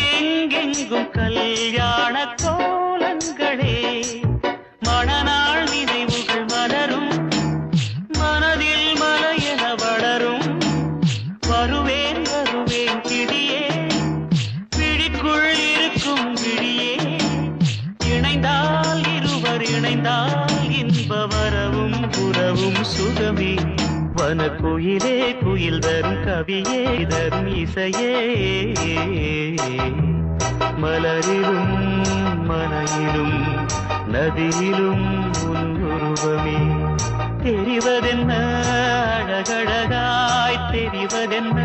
எங்கெங்கும் கல்யாண கோலங்களே மணநாள் நினைவுகள் மலரும் மனதில் மலையென வளரும் வருவேன் வருவேன் கிடியே விழிக்குள் இருக்கும் விழியே இணைந்தால் இருவர் இணைந்தால் இன்ப வரவும் உறவும் சுகமே வனக்குயிலே குயில் தரும் கவியே தரும் இசையே மலரிலும் மனையிலும் நதியிலும் உன் உருவமே தெரிவதென்ன அழகழகாய் தெரிவதென்ன